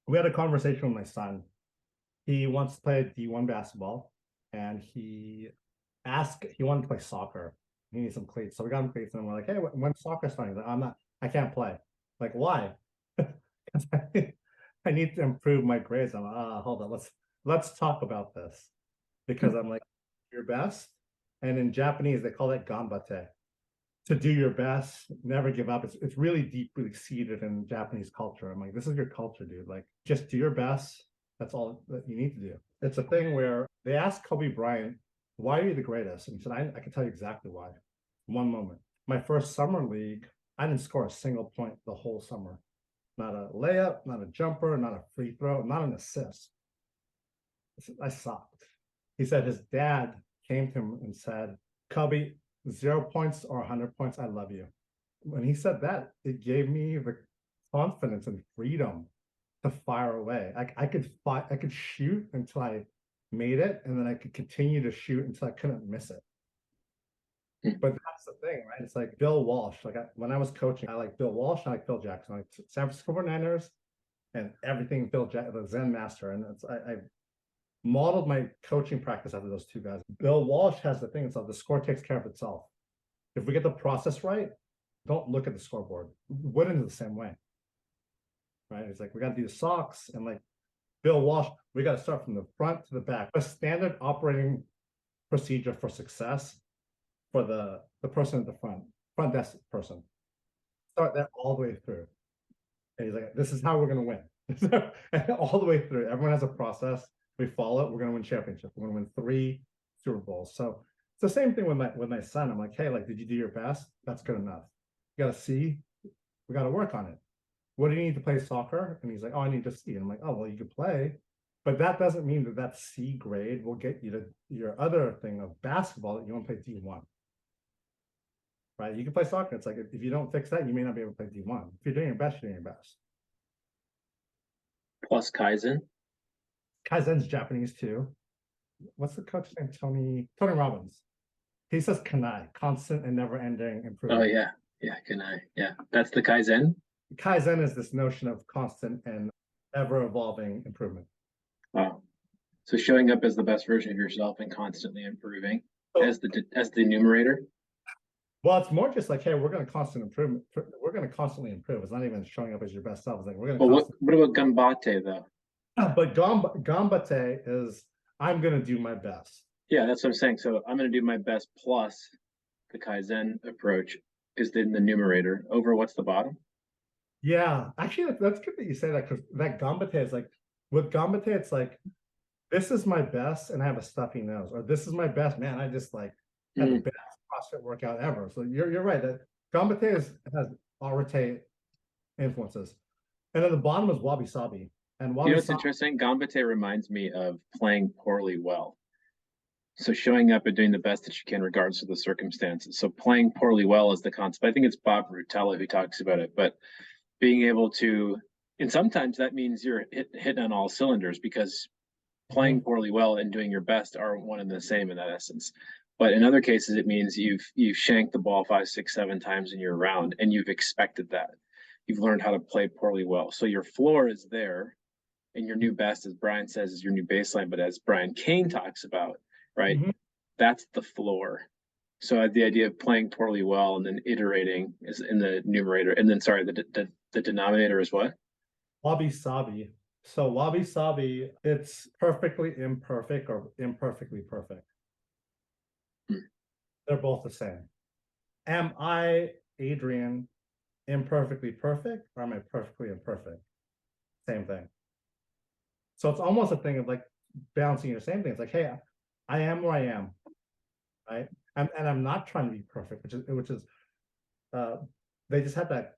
We had a conversation with my son. He wants to play D1 basketball, and he wanted to play soccer. He needs some cleats. So we got him cleats, and we're like, hey, when's soccer starting? He's like, I can't play. Like, why? Because I need to improve my grades. I'm like, hold on, let's talk about this. Because I'm like, your best. And in Japanese, they call it Ganbatte. To do your best, never give up. It's really deeply seated in Japanese culture. I'm like, this is your culture, dude. Like, just do your best. That's all that you need to do. It's a thing where they asked Kobe Bryant, why are you the greatest? And he said, I can tell you exactly why. One moment. My first summer league, I didn't score a single point the whole summer. Not a layup, not a jumper, not a free throw, not an assist. I sucked. He said his dad came to him and said, Kobe, 0 points or 100 points, I love you. When he said that, it gave me the confidence and freedom to fire away. I could shoot until I made it, and then I could continue to shoot until I couldn't miss it. But that's the thing, right? It's like Bill Walsh. When I was coaching, I like Bill Walsh, I like Phil Jackson, I like San Francisco 49ers, and everything the Zen master. And I modeled my coaching practice after those two guys. Bill Walsh has the thing, it's like the score takes care of itself. If we get the process right, don't look at the scoreboard. Wooden's the same way, right? It's like, we got to do the socks, and like Bill Walsh, we got to start from the front to the back. A standard operating procedure for success for the person at the front desk person. Start that all the way through. And he's like, this is how we're going to win. All the way through. Everyone has a process. We follow it. We're going to win championships. We're going to win 3 Super Bowls. So it's the same thing with my son. I'm like, hey, like, did you do your best? That's good enough. You got to see. We got to work on it. What do you need to play soccer? And he's like, oh, I need to C. And I'm like, oh, well, you can play. But that doesn't mean that C grade will get you to your other thing of basketball that you want to play D1. Right? You can play soccer. It's like, if you don't fix that, you may not be able to play D1. If you're doing your best, you're doing your best. Plus Kaizen. Kaizen's Japanese too. What's the coach's name? Tony Robbins. He says kanai, constant and never-ending improvement. Oh yeah, kanai. Yeah, that's the Kaizen. Kaizen is this notion of constant and ever-evolving improvement. Wow. So showing up as the best version of yourself and constantly improving as the numerator. Well, it's more just like, hey, we're going to constantly improve. It's not even showing up as your best self. It's like, we're going to. Well, what about Ganbatte though? But Ganbatte is, I'm going to do my best. Yeah, that's what I'm saying. So I'm going to do my best plus the Kaizen approach is in the numerator over what's the bottom. Yeah, actually, that's good that you say that, because that Ganbatte is like, with Ganbatte, it's like, this is my best and I have a stuffy nose, or this is my best, man, I just like had the best CrossFit workout ever. So you're right, that Ganbatte has Arete influences. And then the bottom is Wabi-Sabi. And You know what's interesting? Ganbatte reminds me of playing poorly well. So showing up and doing the best that you can regardless of the circumstances. So playing poorly well is the concept. I think it's Bob Rutella who talks about it, but being able to, and sometimes that means you're hitting on all cylinders, because playing poorly well and doing your best are one and the same in that essence. But in other cases, it means you've shanked the ball 5, 6, 7 times in your round, and you've expected that. You've learned how to play poorly well. So your floor is there, and your new best, as Brian says, is your new baseline. But as Brian Kane talks about, right, that's the floor. So the idea of playing poorly well and then iterating is in the numerator. And then, sorry, the denominator is what? Wabi-Sabi. So Wabi-Sabi, it's perfectly imperfect or imperfectly perfect. They're both the same. Am I, Adrian, imperfectly perfect, or am I perfectly imperfect? Same thing. So it's almost a thing of like balancing your same thing. It's like, hey, I am where I am, right? And I'm not trying to be perfect, which is they just had that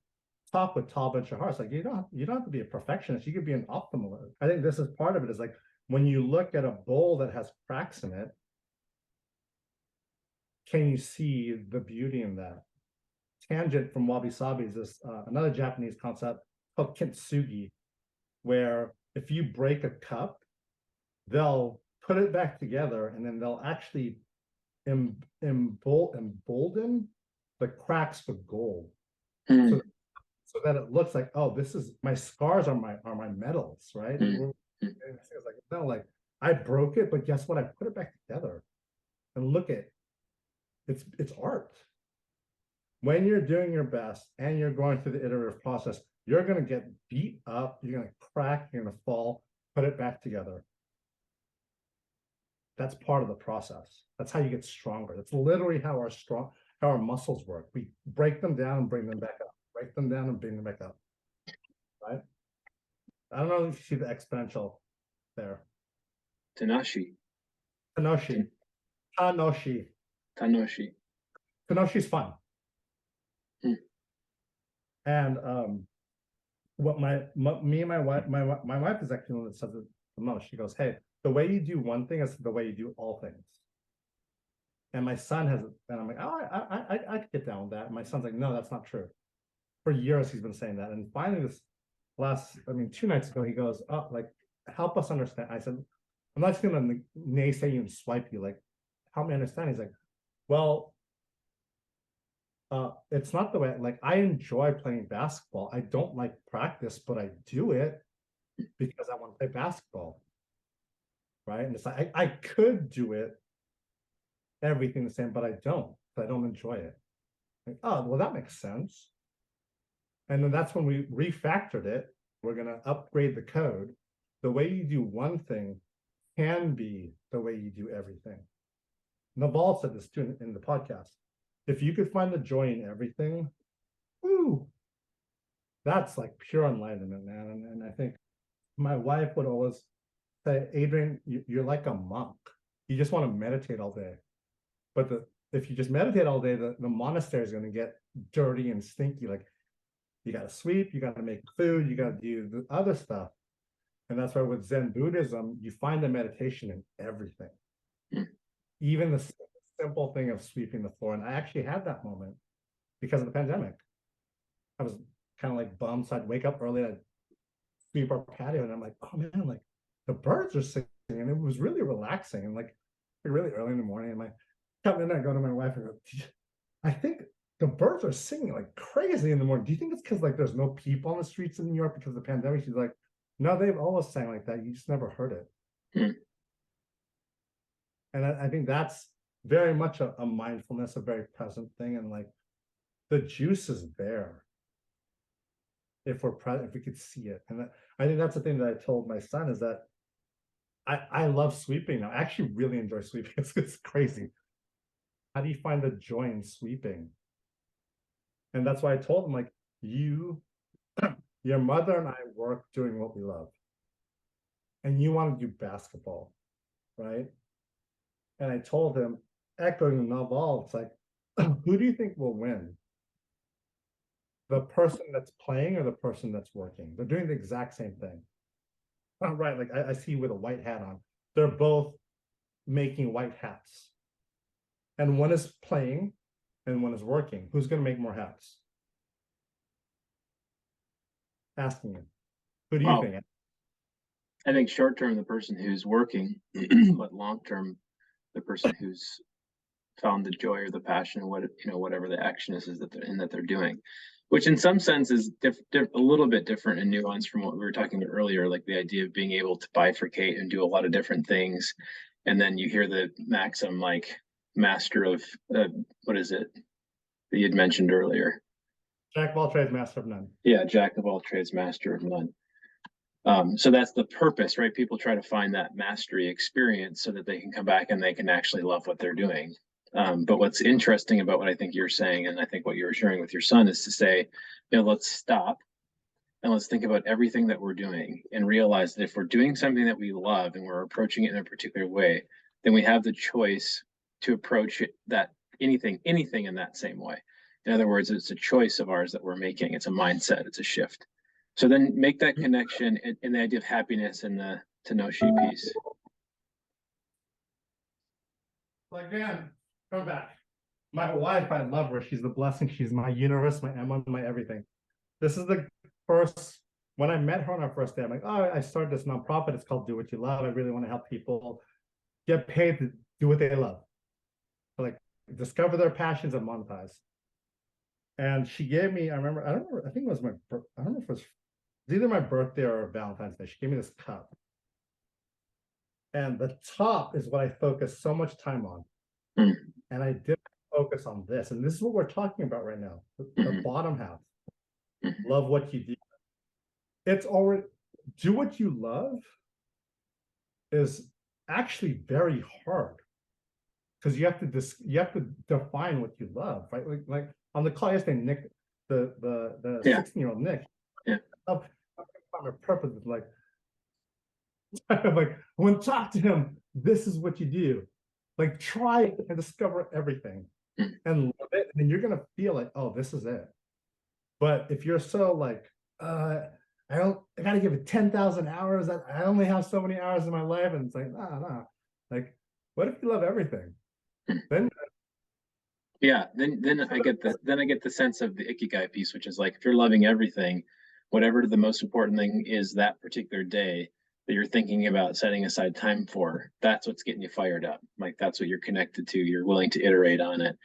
talk with Tal Ben-Shahar. It's like, you don't have to be a perfectionist. You could be an optimalist. I think this is part of it, is like, when you look at a bowl that has cracks in it, can you see the beauty in that? Tangent from Wabi-Sabi is this another Japanese concept called Kintsugi, where if you break a cup, they'll put it back together, and then they'll actually embolden the cracks with gold. So so that it looks like, oh, this is my scars are my medals, right? Mm. And it's like, no, like I broke it, but guess what? I put it back together. And look at it's art. When you're doing your best and you're going through the iterative process, you're going to get beat up, you're going to crack, you're going to fall, put it back together. That's part of the process. That's how you get stronger. That's literally how our muscles work. We break them down and bring them back up. Break them down and bring them back up. Right? I don't know if you see the exponential there. Tanoshi. Tanoshi. Tanoshi. Tanoshi. Tanoshi's fun. And what me and my wife is actually the one that says it the most. She goes, hey, the way you do one thing is the way you do all things. And my son has, and I'm like, oh, I could get down with that. And my son's like, no, that's not true. For years he's been saying that. And finally this 2 nights ago, he goes, oh, like, help us understand. I said, I'm not just gonna naysay you and swipe you, like, help me understand. He's like, well, it's not the way, like, I enjoy playing basketball. I don't like practice, but I do it because I want to play basketball. Right. And it's like, I could do it, everything the same, but I don't enjoy it. Like, oh, well, that makes sense. And then that's when we refactored it. We're going to upgrade the code. The way you do one thing can be the way you do everything. Naval said this too in the podcast. If you could find the joy in everything, woo, that's like pure enlightenment, man. And I think my wife would always say, Adrian, you're like a monk. You just want to meditate all day. But if you just meditate all day, the monastery is going to get dirty and stinky. Like, you got to sweep, you got to make food, you got to do the other stuff. And that's why with Zen Buddhism, you find the meditation in everything. Even the simple thing of sweeping the floor. And I actually had that moment because of the pandemic. I was kind of like bummed. So I'd wake up early, I'd sweep our patio, and I'm like, oh man, like the birds are singing. And it was really relaxing. And like really early in the morning, and I come in, I go to my wife and go, I think the birds are singing like crazy in the morning. Do you think it's because like there's no people on the streets in New York because of the pandemic? She's like, no, they've always sang like that. You just never heard it. And I think that's very much a mindfulness, a very present thing. And like the juice is there if we're present, if we could see it. And I think that's the thing that I told my son is that I love sweeping now. I actually really enjoy sweeping. It's crazy. How do you find the joy in sweeping? And that's why I told him, like, your mother and I work doing what we love. And you want to do basketball, right? And I told him, echoing Naval, it's like, who do you think will win? The person that's playing or the person that's working? They're doing the exact same thing. Oh, right, like I see you with a white hat on. They're both making white hats. And one is playing and one is working. Who's going to make more hats? Asking you. Who do you think? I think short term, the person who's working, but long term, the person who's found the joy or the passion or whatever the action is that they're doing, which in some sense is a little bit different and nuanced from what we were talking about earlier, like the idea of being able to bifurcate and do a lot of different things. And then you hear the maxim like master of what is it that you'd mentioned earlier? Jack of all trades, master of none. Yeah, jack of all trades, master of none. So that's the purpose, right? People try to find that mastery experience so that they can come back and they can actually love what they're doing. But what's interesting about what I think you're saying, and I think what you were sharing with your son, is to say, let's stop and let's think about everything that we're doing and realize that if we're doing something that we love and we're approaching it in a particular way, then we have the choice to approach it anything in that same way. In other words, it's a choice of ours that we're making. It's a mindset, it's a shift. So then make that connection in the idea of happiness and the Tanoshi piece. Again, come back. My wife, I love her. She's the blessing. She's my universe, my Emma, my everything. This is the first, when I met her on our first day, I'm like, oh, I started this nonprofit. It's called Do What You Love. I really want to help people get paid to do what they love. Like, discover their passions and monetize. And she gave me, I think it was I don't know if it was either my birthday or Valentine's Day. She gave me this cup. And the top is what I focus so much time on. Mm. And I didn't focus on this. And this is what we're talking about right now. The bottom half. Love what you do. It's already, do what you love is actually very hard. Because you have to define what you love, right? Like on the call yesterday, Nick, the 16-year-old Nick, find my purpose is like, I'm like, when I talk to him, this is what you do. Like, try and discover everything and love it, and you're gonna feel like, oh, this is it. But if you're so like, I gotta give it 10,000 hours. I only have so many hours in my life, and it's like, nah. Like, what if you love everything? Then then I get the sense of the Ikigai piece, which is like, if you're loving everything, whatever the most important thing is that particular day that you're thinking about setting aside time for, that's what's getting you fired up. Like, that's what you're connected to. You're willing to iterate on it.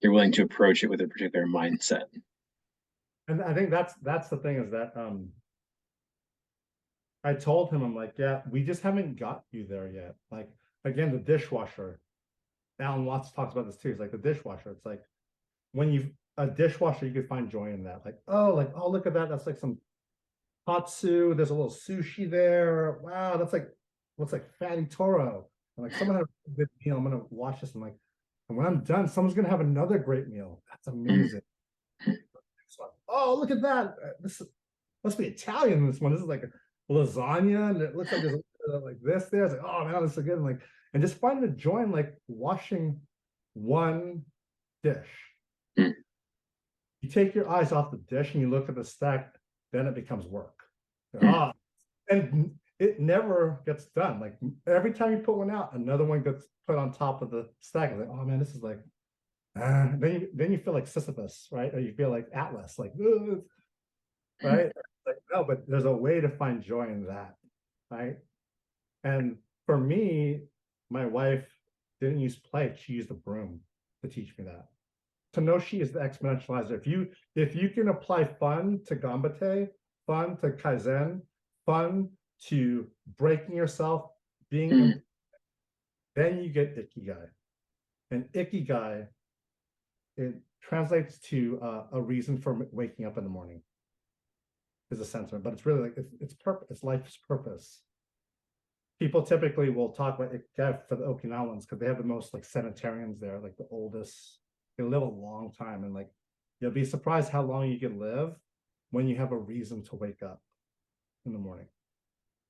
You're willing to approach it with a particular mindset. And I think that's the thing, is that I told him, I'm like, yeah, we just haven't got you there yet. Like, again, the dishwasher. Alan Watts talks about this too. It's like the dishwasher. It's like when a dishwasher, you could find joy in that. Like, oh, look at that. That's like some hatsu. There's a little sushi there. Wow, that's like what's like fatty toro. I'm like, someone had a good meal. I'm gonna watch this. And like, and when I'm done, someone's gonna have another great meal. That's amazing. So, oh, look at that. This must be Italian. This one. This is like a lasagna, and it looks like there's like this there. It's like, oh man, this is so good. And just find the joy in like washing one dish. You take your eyes off the dish and you look at the stack, then it becomes work. And it never gets done. Like, every time you put one out, another one gets put on top of the stack. It's like, oh man, this is like, then you feel like Sisyphus, right? Or you feel like Atlas, like, right? Like, no, but there's a way to find joy in that, right? And for me, my wife didn't use play; she used a broom to teach me that. Tanoshi is the exponentializer. If you can apply fun to Ganbatte, fun to Kaizen, fun to breaking yourself, then you get Ikigai. And Ikigai, it translates to a reason for waking up in the morning, is a sentiment, but it's really like it's purpose, it's life's purpose. People typically will talk about Ikigai for the Okinawans because they have the most like centenarians there, like the oldest. They live a long time, and like, you'll be surprised how long you can live when you have a reason to wake up in the morning.